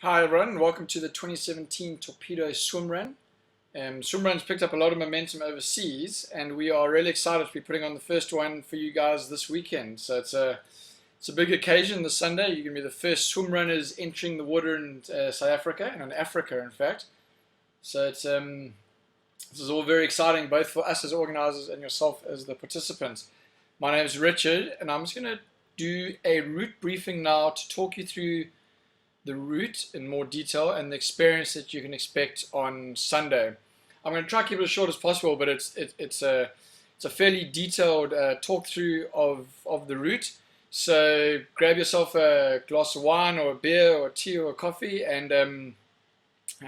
Hi everyone, welcome to the 2017 Torpedo SwimRun. SwimRun's picked up a lot of momentum overseas, and we are really excited to be putting on the first one for you guys this weekend. So it's a big occasion this Sunday. You're going to be the first SwimRunners entering the water in South Africa, and in Africa in fact. So this is all very exciting, both for us as organizers and yourself as the participants. My name is Richard, and I'm just going to do a route briefing now to talk you through the route in more detail and the experience that you can expect on Sunday. I'm going to try to keep it as short as possible, but it's a fairly detailed talk through of the route. So grab yourself a glass of wine or a beer or tea or coffee and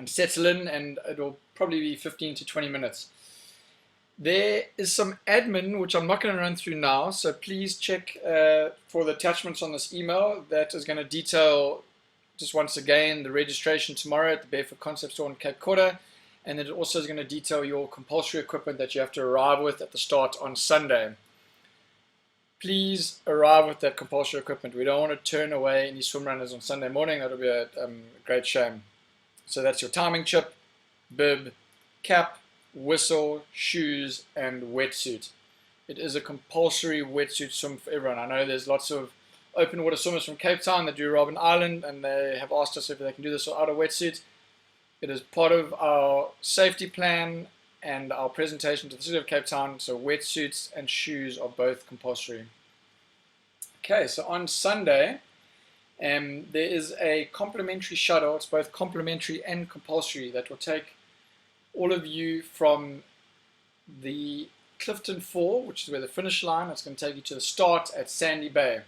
settle in, and it'll probably be 15 to 20 minutes. There is some admin which I'm not going to run through now, so please check for the attachments on this email that is going to detail just once again the registration tomorrow at the Barefoot Concept Store in Cape Quarter, and then it also is going to detail your compulsory equipment that you have to arrive with at the start on Sunday. Please arrive with that compulsory equipment. We don't want to turn away any swim runners on Sunday morning. That would be a great shame. So that's your timing chip, bib, cap, whistle, shoes, and wetsuit. It is a compulsory wetsuit swim for everyone. I know there's lots of open water swimmers from Cape Town that do Robben Island, and they have asked us if they can do this without a wetsuit. It is part of our safety plan and our presentation to the City of Cape Town, so wetsuits and shoes are both compulsory. Okay, so on Sunday, there is a complimentary shuttle. It's both complimentary and compulsory that will take all of you from the Clifton 4, which is where the finish line. It's going to take you to the start at Sandy Bay.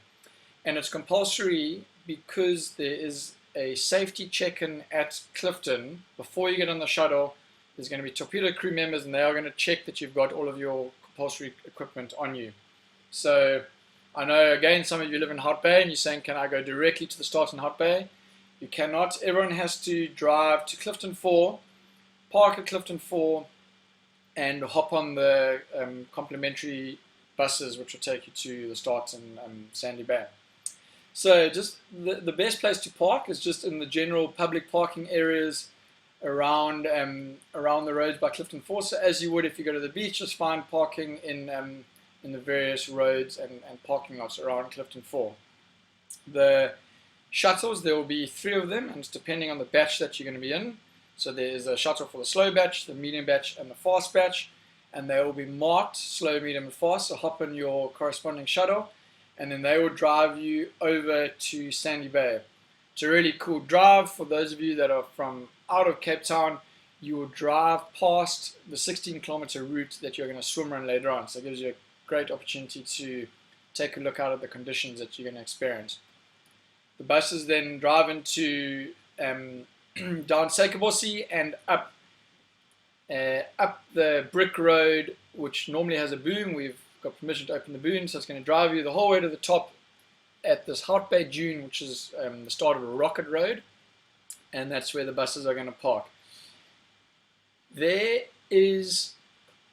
And it's compulsory because there is a safety check-in at Clifton. Before you get on the shuttle, there's going to be Torpedo crew members, and they are going to check that you've got all of your compulsory equipment on you. So I know, again, some of you live in Hot Bay, and you're saying, can I go directly to the start in Hot Bay? You cannot. Everyone has to drive to Clifton 4, park at Clifton 4, and hop on the complimentary buses, which will take you to the start in Sandy Bay. So just the best place to park is just in the general public parking areas around the roads by Clifton 4. So as you would if you go to the beach, just find parking in the various roads and parking lots around Clifton 4. The shuttles, there will be 3 of them, and it's depending on the batch that you're going to be in. So there is a shuttle for the slow batch, the medium batch, and the fast batch, and they will be marked slow, medium, and fast. So hop in your corresponding shuttle, and then they will drive you over to Sandy Bay. It's a really cool drive. For those of you that are from out of Cape Town, you will drive past the 16-kilometer route that you're going to swim run later on. So it gives you a great opportunity to take a look out at the conditions that you're going to experience. The buses then drive into down Sekebosi and up the brick road, which normally has a boom. We've got permission to open the boom, so it's going to drive you the whole way to the top at this Hot Bay Dune, which is the start of a rocket road, and that's where the buses are going to park. There's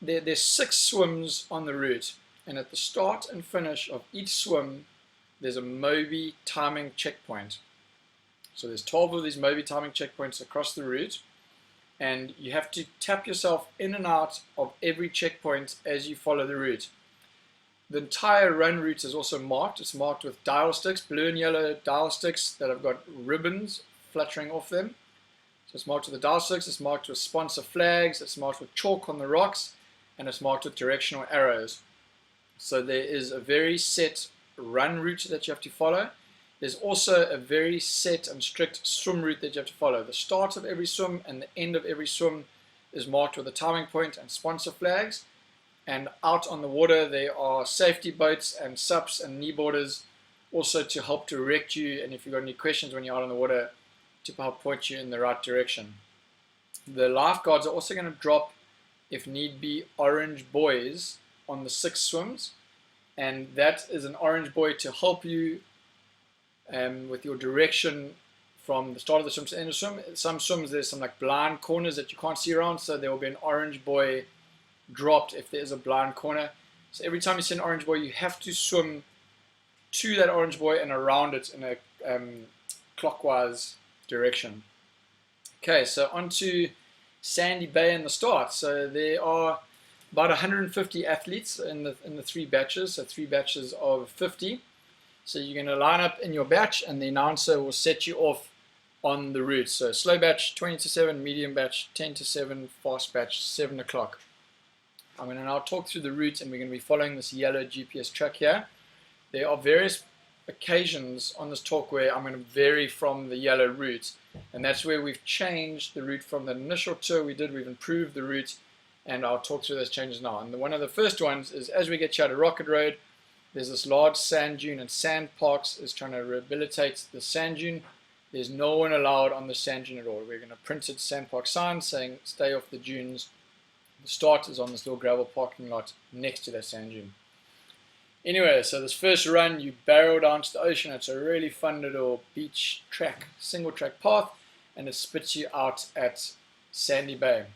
6 swims on the route, and at the start and finish of each swim there's a Moby timing checkpoint. So there's 12 of these Moby timing checkpoints across the route, and you have to tap yourself in and out of every checkpoint as you follow the route. The entire run route is also marked. It's marked with dial sticks, blue and yellow dial sticks that have got ribbons fluttering off them. So it's marked with the dial sticks, it's marked with sponsor flags, it's marked with chalk on the rocks, and it's marked with directional arrows. So there is a very set run route that you have to follow. There's also a very set and strict swim route that you have to follow. The start of every swim and the end of every swim is marked with a timing point and sponsor flags. And out on the water there are safety boats and SUPs and kneeboarders also to help direct you, and if you've got any questions when you're out on the water, to help point you in the right direction. The lifeguards are also going to drop, if need be, orange buoys on the 6 swims, and that is an orange buoy to help you with your direction from the start of the swim to the end of the swim. Some swims there's some like blind corners that you can't see around, so there will be an orange buoy dropped if there is a blind corner. So every time you see an orange buoy, you have to swim to that orange buoy and around it in a clockwise direction. Okay, so on to Sandy Bay and the start. So there are about 150 athletes in the three batches, so three batches of 50. So you're going to line up in your batch, and the announcer will set you off on the route. So slow batch 20 to 7, medium batch 10 to 7, fast batch 7 o'clock. I'm going to now talk through the route, and we're going to be following this yellow GPS track here. There are various occasions on this talk where I'm going to vary from the yellow route, and that's where we've changed the route from the initial tour we did. We've improved the route, and I'll talk through those changes now. And one of the first ones is as we get here to Rocket Road, there's this large sand dune, and Sand Parks is trying to rehabilitate the sand dune. There's no one allowed on the sand dune at all. We're going to print a Sand Park sign saying stay off the dunes. The start is on this little gravel parking lot next to that sand dune. Anyway, so this first run, you barrel down to the ocean. It's a really fun little beach track, single track path, and it spits you out at Sandy Bay.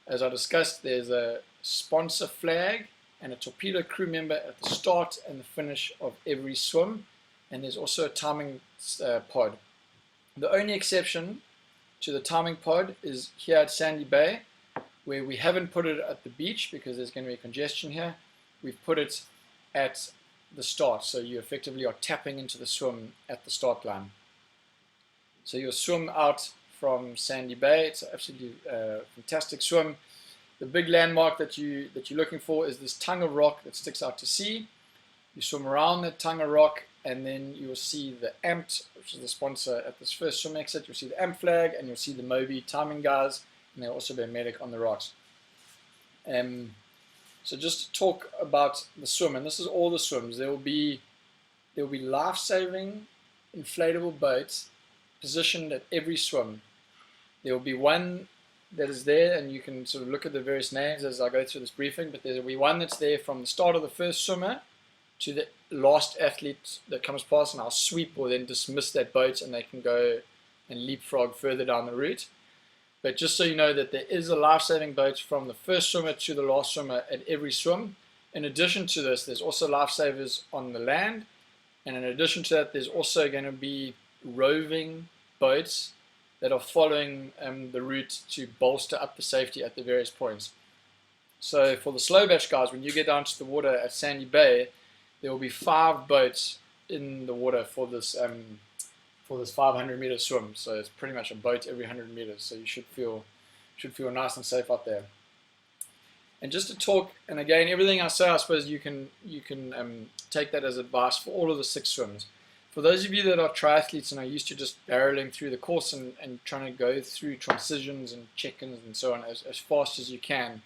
As I discussed, there's a sponsor flag and a Torpedo crew member at the start and the finish of every swim, and there's also a timing pod. The only exception to the timing pod is here at Sandy Bay, where we haven't put it at the beach because there's going to be congestion here. We've put it at the start, so you effectively are tapping into the swim at the start line. So you'll swim out from Sandy Bay. It's an absolutely fantastic swim. The big landmark that you're looking for is this tongue of rock that sticks out to sea. You swim around that tongue of rock, and then you'll see the AMPT, which is the sponsor at this first swim exit. You'll see the AMP flag, and you'll see the Moby timing guys, and there'll also be a medic on the rocks. So just to talk about the swim, and this is all the swims. There will be life-saving inflatable boats positioned at every swim. There will be one that is there, and you can sort of look at the various names as I go through this briefing, but there will be one that's there from the start of the first swimmer to the last athlete that comes past, and our sweep will then dismiss that boat and they can go and leapfrog further down the route. But just so you know that there is a life-saving boat from the first swimmer to the last swimmer at every swim. In addition to this, there's also lifesavers on the land, and in addition to that, there's also going to be roving boats that are following the route to bolster up the safety at the various points. So for the slow batch guys, when you get down to the water at Sandy Bay, there will be 5 boats in the water for this 500-meter swim. So it's pretty much a boat every 100 meters. So you should feel nice and safe out there. And just to talk, and again, everything I say, I suppose you can take that as advice for all of the 6 swims. For those of you that are triathletes and are used to just barreling through the course and trying to go through transitions and check-ins and so on as fast as you can,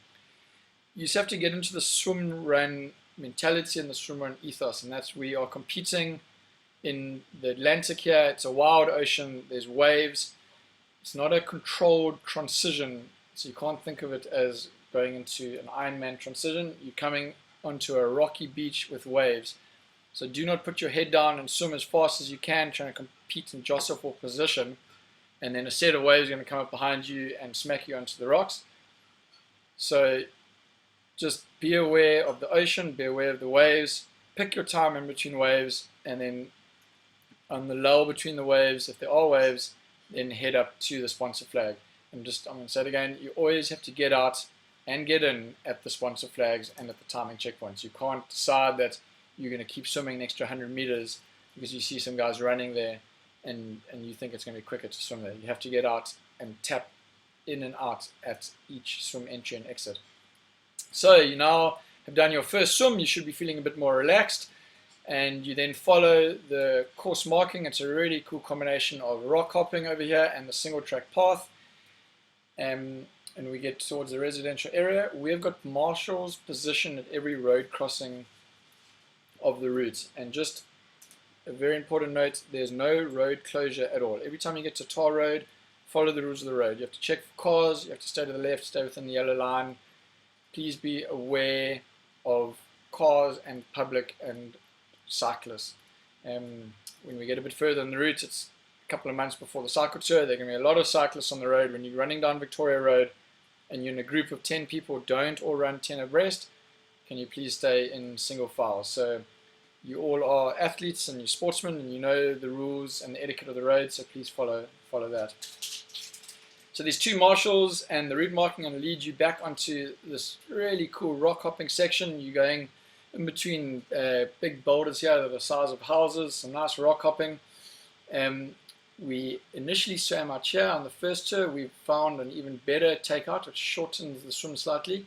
you just have to get into the swim run mentality and the swim run ethos, and that's we are competing in the Atlantic here. It's a wild ocean, there's waves, it's not a controlled transition, so you can't think of it as going into an Ironman transition. You're coming onto a rocky beach with waves. So do not put your head down and swim as fast as you can, trying to compete and jostle for position, and then a set of waves are going to come up behind you and smack you onto the rocks. So just be aware of the ocean, be aware of the waves, pick your time in between waves, and then on the lull between the waves, if there are waves, then head up to the sponsor flag. And I'm going to say it again, you always have to get out and get in at the sponsor flags and at the timing checkpoints. You can't decide that you're going to keep swimming an extra 100 meters because you see some guys running there and you think it's going to be quicker to swim there. You have to get out and tap in and out at each swim entry and exit. So you now have done your first swim, you should be feeling a bit more relaxed, and you then follow the course marking. It's a really cool combination of rock hopping over here and the single track path. And we get towards the residential area. We've got marshals positioned at every road crossing of the route, and just a very important note, there's no road closure at all. Every time you get to tar road, follow the rules of the road. You have to check for cars, you have to stay to the left, stay within the yellow line. Please be aware of cars and public and cyclists. When we get a bit further on the route, it's a couple of months before the cycle tour, there are going to be a lot of cyclists on the road. When you're running down Victoria Road and you're in a group of 10 people, don't all run 10 abreast. Can you please stay in single file? So you all are athletes and you're sportsmen and you know the rules and the etiquette of the road, so please follow that. So these two marshals and the route marking are going to lead you back onto this really cool rock hopping section. You're going in between big boulders here that are the size of houses, some nice rock hopping. We initially swam out here on the first tour. We found an even better takeout, which shortens the swim slightly.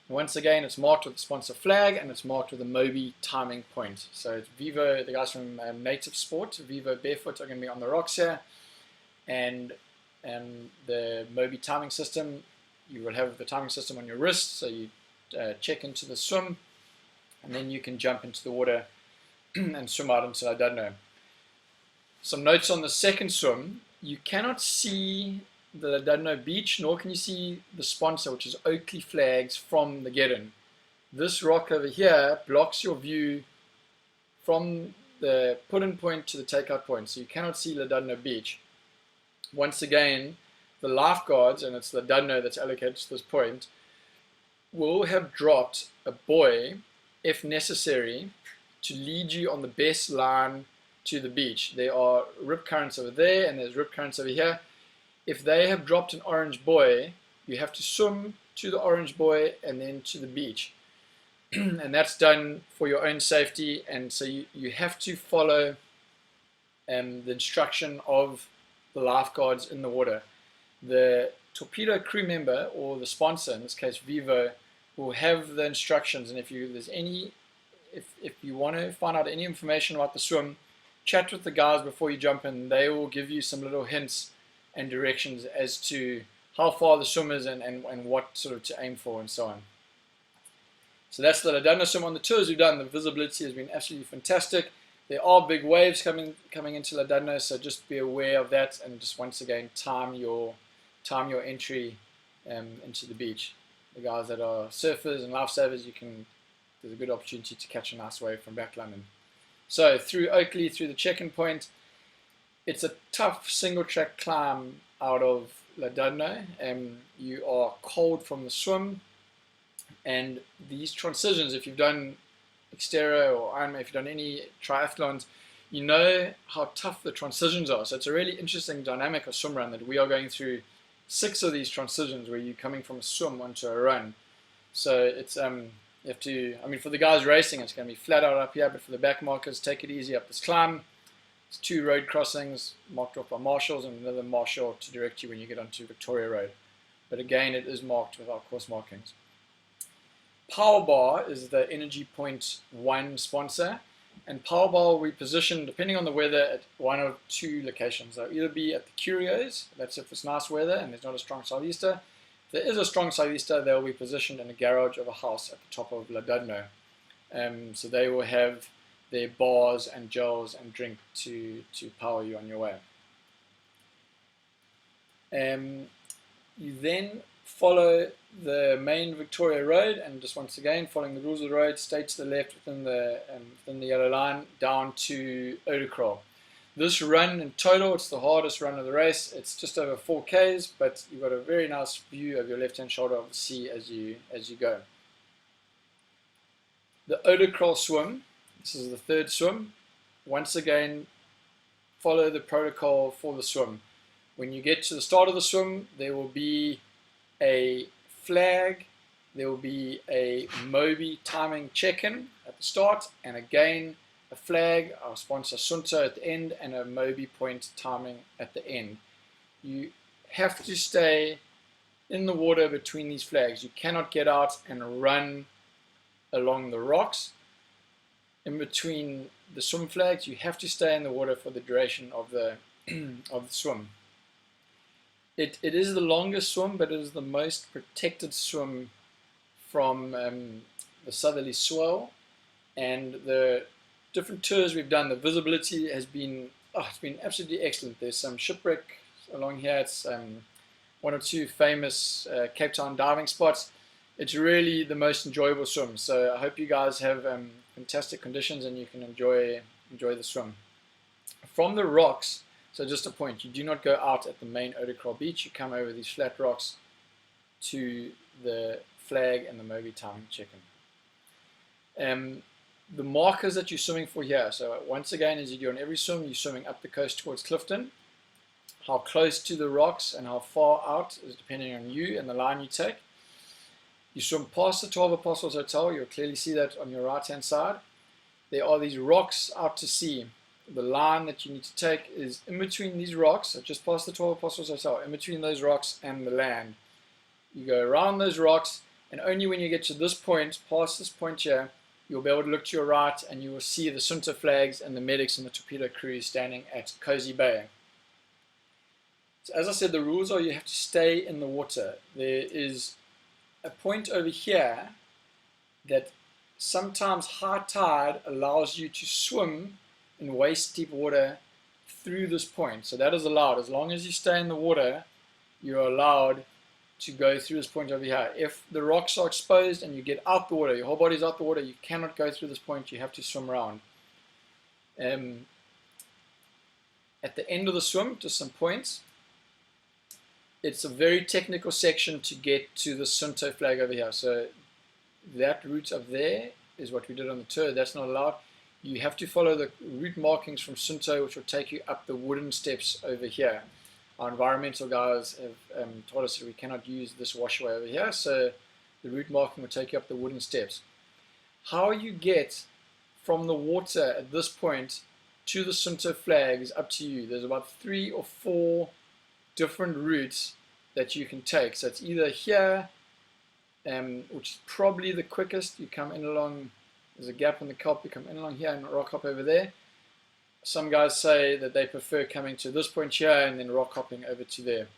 Once again, it's marked with the sponsor flag and it's marked with a Moby timing point. So it's Vivo, the guys from Native Sport, Vivo Barefoot, are going to be on the rocks here. And the Moby timing system, you will have the timing system on your wrist, so you check into the swim and then you can jump into the water and swim out into Ladadno. Some notes on the second swim: you cannot see the Ladadno beach, nor can you see the sponsor, which is Oakley Flags, from the get-in. This rock over here blocks your view from the put-in point to the takeout point, so you cannot see Ladadno beach. Once again, the lifeguards, and it's Ladadno that's allocated to this point, will have dropped a buoy, if necessary, to lead you on the best line to the beach. There are rip currents over there and there's rip currents over here. If they have dropped an orange buoy, you have to swim to the orange buoy and then to the beach. And that's done for your own safety, and so you have to follow the instruction of the lifeguards in the water. The Torpedo crew member, or the sponsor, in this case Vivo, will have the instructions, and if you want to find out any information about the swim, chat with the guys before you jump in. They will give you some little hints and directions as to how far the swim is and what sort of to aim for and so on. So that's the Ladadno swim. On the tours we've done, the visibility has been absolutely fantastic. There are big waves coming into Ladadno, so just be aware of that, and just once again time your entry into the beach. The guys that are surfers and lifesavers, there's a good opportunity to catch a nice wave from back London. So through Oakley, through the check-in point, it's a tough single track climb out of Ladadno. You are cold from the swim, and these transitions, if you've done Xterra or Ironman, if you've done any triathlons, you know how tough the transitions are. So it's a really interesting dynamic of swim run that we are going through 6 of these transitions where you're coming from a swim onto a run. So it's you have to, I mean, for the guys racing, it's going to be flat out up here, but for the back markers, take it easy up this climb. It's 2 road crossings marked off by marshals and another marshal to direct you when you get onto Victoria Road. But again, it is marked with our course markings. Power Bar is the Energy Point 1 sponsor, and Power Bar will be positioned, depending on the weather, at 1 or 2 locations. They'll either be at the Curios, that's if it's nice weather and there's not a strong southeaster. If there is a strong southeaster, they'll be positioned in a garage of a house at the top of Ladadno. So they will have their bars and gels and drink to power you on your way. You then follow the main Victoria Road, and just once again, following the rules of the road, stay to the left within the yellow line down to Odacrawl. This run in total, it's the hardest run of the race. It's just over 4 Ks, but you've got a very nice view of your left-hand shoulder of the sea as you go. The Odacrawl swim, this is the 3rd swim. Once again, follow the protocol for the swim. When you get to the start of the swim, there will be a flag, there will be a Moby timing check-in at the start, and again a flag, our sponsor Sunto, at the end, and a Moby point timing at the end. You have to stay in the water between these flags. You cannot get out and run along the rocks in between the swim flags. You have to stay in the water for the duration of the swim. It is the longest swim, but it is the most protected swim from the southerly swell. And the different tours we've done, the visibility has been, it's been absolutely excellent. There's some shipwreck along here. It's 1 or 2 famous Cape Town diving spots. It's really the most enjoyable swim. So I hope you guys have fantastic conditions and you can enjoy the swim. From the rocks, so just a point, you do not go out at the main Odacrawl beach. You come over these flat rocks to the flag and the Moby timing check-in. the markers that you're swimming for here. So once again, as you do on every swim, you're swimming up the coast towards Clifton. How close to the rocks and how far out is depending on you and the line you take. You swim past the 12 Apostles Hotel. You'll clearly see that on your right hand side. There are these rocks out to sea. The line that you need to take is in between these rocks, so just past the 12 Apostles Hotel, in between those rocks and the land. You go around those rocks, and only when you get to this point, past this point here, you'll be able to look to your right and you will see the Sunto flags and the medics and the torpedo crew standing at Cozy Bay. So as I said, the rules are you have to stay in the water. There is a point over here that sometimes high tide allows you to swim in waist deep water through this point. So that is allowed. As long as you stay in the water, you're allowed to go through this point over here. If the rocks are exposed and you get out the water, your whole body's out the water, you cannot go through this point. You have to swim around. At the end of the swim, just some points. It's a very technical section to get to the Sunto flag over here. So that route up there is what we did on the tour. That's not allowed. You have to follow the route markings from Sunto, which will take you up the wooden steps over here. Our environmental guys have told us that we cannot use this washaway over here, so the route marking will take you up the wooden steps. How you get from the water at this point to the Sunto flag is up to you. There's about 3 or 4 different routes that you can take. So it's either here, which is probably the quickest. You come in along, there's a gap in the kelp, you come in along here and rock hop over there. Some guys say that they prefer coming to this point here and then rock hopping over to there.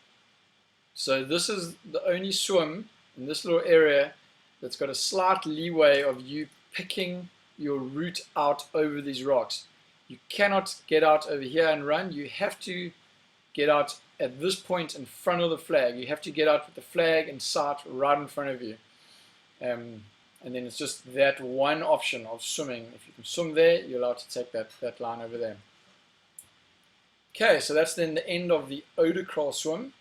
So this is the only swim in this little area that's got a slight leeway of you picking your route out over these rocks. You cannot get out over here and run. You have to get out at this point in front of the flag. You have to get out with the flag in sight right in front of you. And then it's just that one option of swimming. If you can swim there, you're allowed to take that line over there. Okay, so that's then the end of the Odacrawl swim.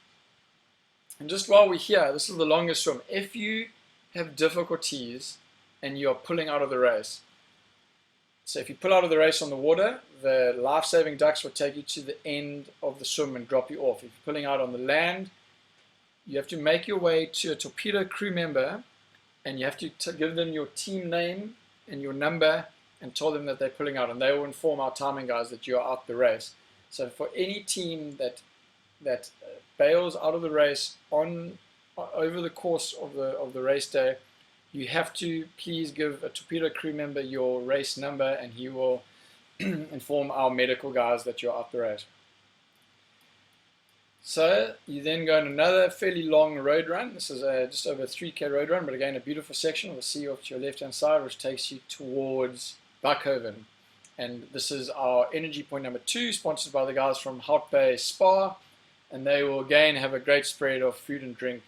And just while we're here, this is the longest swim. If you have difficulties and you're pulling out of the race, so if you pull out of the race on the water, the life-saving ducks will take you to the end of the swim and drop you off. If you're pulling out on the land, you have to make your way to a torpedo crew member and you have to give them your team name and your number and tell them that they're pulling out, and they will inform our timing guys that you're out the race. So for any team that bails out of the race over the course of the race day, you have to please give a torpedo crew member your race number and he will inform our medical guys that you're out the race. So you then go on another fairly long road run. This is just over a 3K road run, but again a beautiful section. We'll see you off to your left hand side, which takes you towards Buckhoven. And this is our energy point number 2, sponsored by the guys from Hout Bay Spa, and they will again have a great spread of food and drink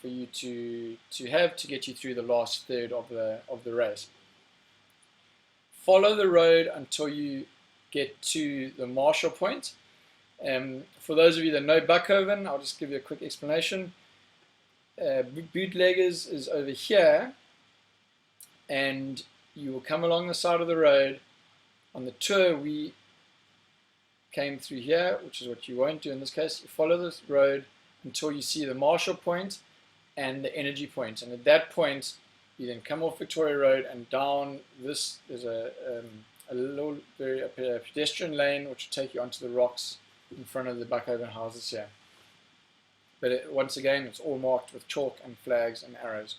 for you to have to get you through the last third of the race. Follow the road until you get to the Marshall Point. For those of you that know Buckhoven, I'll just give you a quick explanation. Bootleggers is over here, and you will come along the side of the road. On the tour, we came through here, which is what you won't do in this case. You follow this road until you see the Marshall Point and the energy point, and at that point, you then come off Victoria Road and down this. There's a pedestrian lane which will take you onto the rocks in front of the Buckhoven houses here. But once again, it's all marked with chalk and flags and arrows.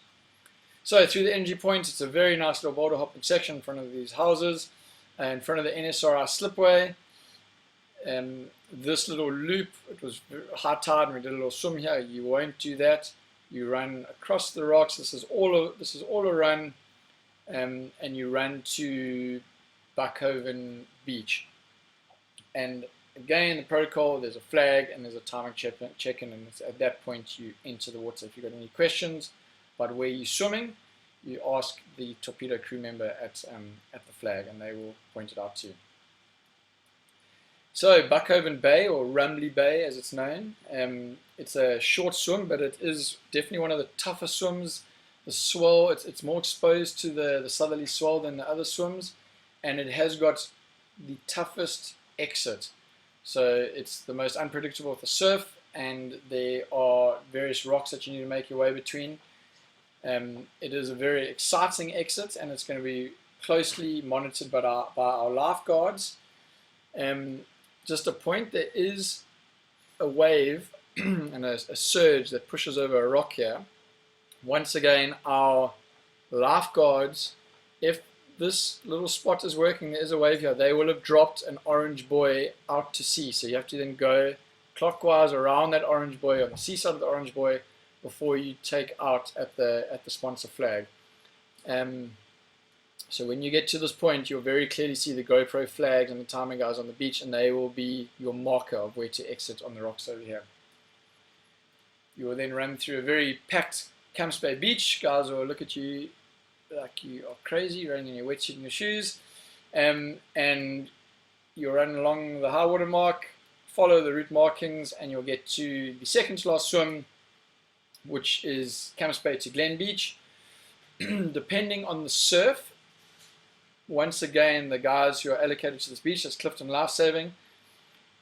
So through the energy point, it's a very nice little boulder hopping section in front of these houses, in front of the NSRI slipway. This little loop, it was high tide and we did a little swim here. You won't do that. You run across the rocks. This is all a run, and you run to Buckhoven Beach. And again, the protocol, there's a flag and there's a timing check-in, and it's at that point you enter the water. If you've got any questions about where you're swimming, you ask the torpedo crew member at the flag and they will point it out to you. So Buckhoven Bay, or Rumley Bay as it's known, it's a short swim, but it is definitely one of the tougher swims The swell, it's more exposed to the southerly swell than the other swims, and it has got the toughest exit. So it's the most unpredictable with the surf, and there are various rocks that you need to make your way between. It is a very exciting exit, and it's going to be closely monitored by our lifeguards. Just a point, there is a wave and a surge that pushes over a rock here. Once again, our lifeguards, if this little spot is working, there is a wave here, they will have dropped an orange buoy out to sea. So you have to then go clockwise around that orange buoy on the sea side of the orange buoy before you take out at the sponsor flag. So when you get to this point, you'll very clearly see the GoPro flags and the timing guys on the beach, and they will be your marker of where to exit on the rocks over here. You will then run through a very packed Camps Bay beach. Guys will look at you like you are crazy, running in your wetsuit and your shoes, and you'll run along the high water mark, follow the route markings, and you'll get to the second to last swim, which is Camps Bay to Glen Beach. Depending on the surf, once again, the guys who are allocated to this beach, that's Clifton Lifesaving,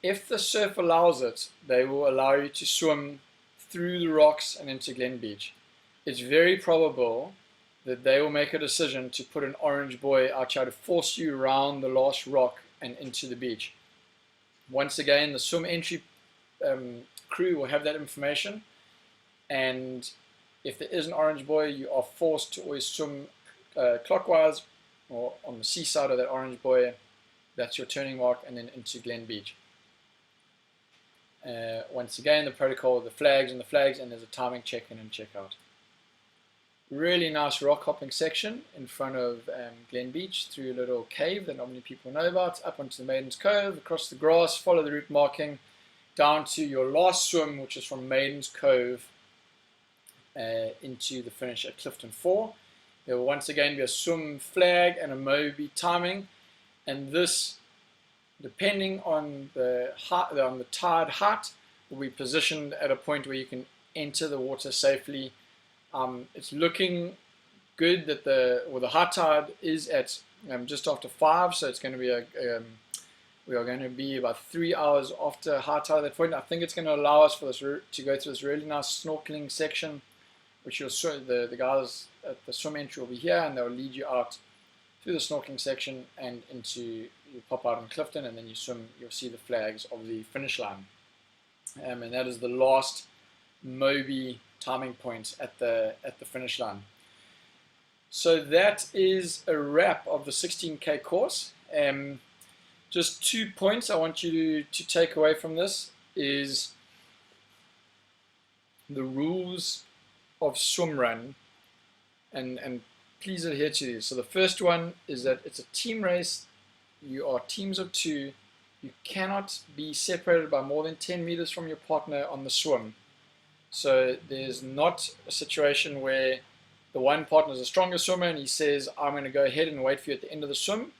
if the surf allows it, they will allow you to swim through the rocks and into Glen Beach. It's very probable that they will make a decision to put an orange buoy out here to force you around the last rock and into the beach. Once again, the swim entry crew will have that information, and if there is an orange buoy, you are forced to always swim clockwise or on the sea side of that orange buoy. That's your turning mark, and then into Glen Beach. Once again, the protocol, the flags, and there's a timing check-in and check-out. Really nice rock hopping section in front of Glen Beach, through a little cave that not many people know about, up onto the Maiden's Cove, across the grass, follow the route marking, down to your last swim, which is from Maiden's Cove into the finish at Clifton 4. There will once again be a swim flag and a Moby timing, and this, depending on the tide height, will be positioned at a point where you can enter the water safely. It's looking good that the high tide is at just after 5, so it's going to be we are going to be about 3 hours after high tide at that point. I think it's going to allow us for this to go through this really nice snorkeling section, which you'll show the guys at the swim entry will be here, and they'll lead you out through the snorkeling section and into, you pop out in Clifton, and then you swim. You'll see the flags of the finish line, and that is the last Moby timing point at the finish line. So that is a wrap of the 16K course. Just 2 points I want you to take away from this is the rules of SwimRun, and please adhere to these. So the first one is that it's a team race. You are teams of 2. You cannot be separated by more than 10 meters from your partner on the swim. So there's not a situation where the one partner is a stronger swimmer and he says, I'm going to go ahead and wait for you at the end of the swim.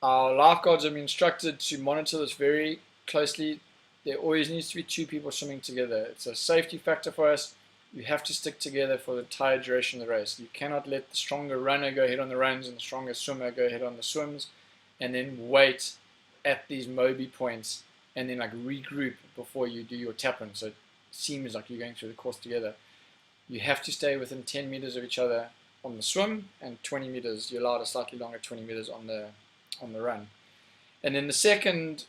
Our lifeguards have been instructed to monitor this very closely. There always needs to be 2 people swimming together. It's a safety factor for us. You have to stick together for the entire duration of the race. You cannot let the stronger runner go ahead on the runs and the stronger swimmer go ahead on the swims, and then wait at these Moby points and then like regroup before you do your tap-in. So it seems like you're going through the course together. You have to stay within 10 meters of each other on the swim, and 20 meters, you're allowed a slightly longer 20 meters on the run. And then the second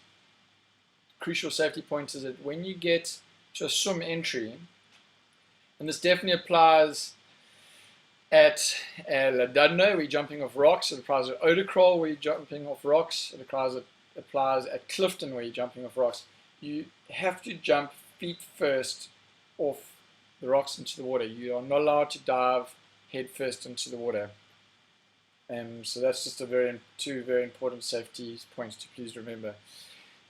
crucial safety point is that when you get to a swim entry, and this definitely applies at Ladudno, where you're jumping off rocks. It applies at Odacrawl, where you're jumping off rocks. It applies at Clifton, where you're jumping off rocks. You have to jump feet first off the rocks into the water. You are not allowed to dive head first into the water. So that's just two very important safety points to please remember.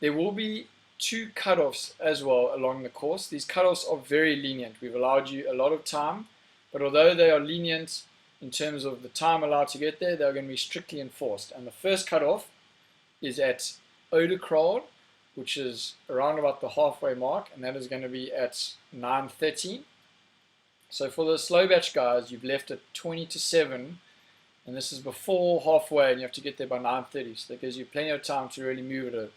There will be 2 cutoffs as well along the course. These cutoffs are very lenient. We've allowed you a lot of time, but although they are lenient in terms of the time allowed to get there, they're going to be strictly enforced. And the first cutoff is at Odacrawl, which is around about the halfway mark, and that is going to be at 9:30. So for the slow batch guys, you've left at 20 to 7, and this is before halfway, and you have to get there by 9:30. So that gives you plenty of time to really move at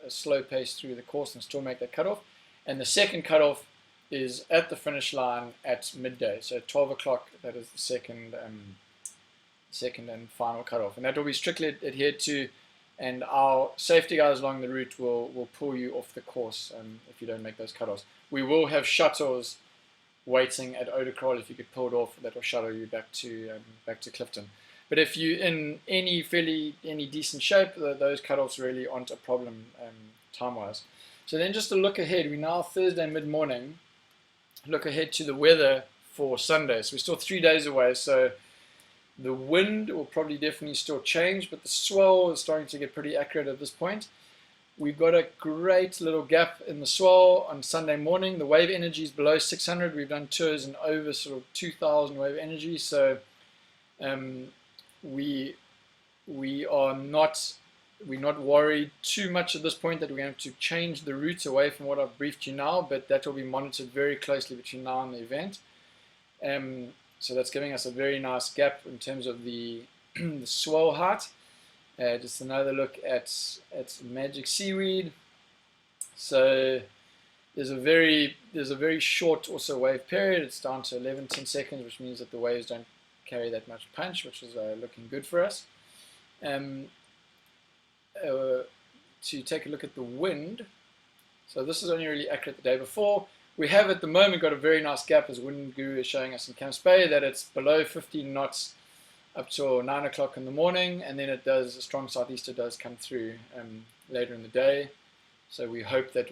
a slow pace through the course and still make that cutoff. And the second cutoff is at the finish line at midday. So at 12 o'clock, that is the second and final cutoff. And that will be strictly adhered to, and our safety guys along the route will pull you off the course if you don't make those cutoffs. We will have shuttles waiting at Odacrawl if you get pulled off. That will shuttle you back to Clifton. But if you're in any decent shape, those cutoffs really aren't a problem time-wise. So then just to look ahead, we're now Thursday mid-morning. Look ahead to the weather for Sunday. So we're still 3 days away. So the wind will probably definitely still change, but the swell is starting to get pretty accurate at this point. We've got a great little gap in the swell on Sunday morning. The wave energy is below 600. We've done tours in over sort of 2,000 wave energy. So we're not worried too much at this point that we're going to change the route away from what I've briefed you now, but that will be monitored very closely between now and the event. So that's giving us a very nice gap in terms of the, the swell height. Just another look at Magic Seaweed. So there's a very short also wave period. It's down to 11-10 seconds, which means that the waves don't carry that much punch, which is looking good for us. To take a look at the wind, so this is only really accurate the day before. We have at the moment got a very nice gap, as Wind Guru is showing us in Camps Bay, that it's below 15 knots up till 9 o'clock in the morning, and then a strong southeaster does come through later in the day. So we hope that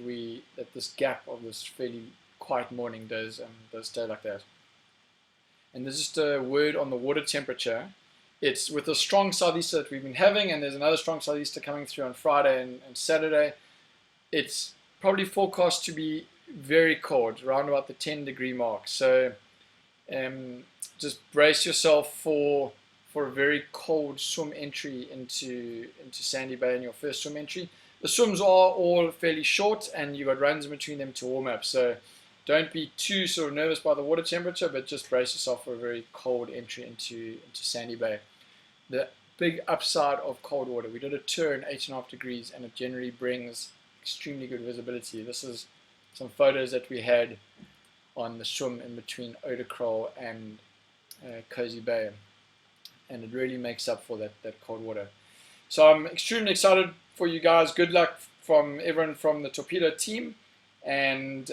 this gap of this fairly quiet morning does stay like that. And there's just a word on the water temperature. It's with a strong southeaster that we've been having, and there's another strong southeaster coming through on Friday and Saturday. It's probably forecast to be very cold, around about the 10-degree mark. So just brace yourself for a very cold swim entry into Sandy Bay in your first swim entry. The swims are all fairly short, and you've got runs in between them to warm up. So don't be too sort of nervous by the water temperature, but just brace yourself for a very cold entry into Sandy Bay. The big upside of cold water, we did a tour in 8.5 degrees, and it generally brings extremely good visibility. This is some photos that we had on the swim in between Odacrawl and Cozy Bay, and it really makes up for that cold water. So I'm extremely excited for you guys. Good luck from everyone from the Torpedo team, and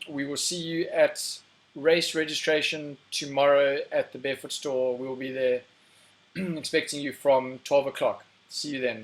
we will see you at race registration tomorrow at the Barefoot store. We'll be there expecting you from 12 o'clock. See you then.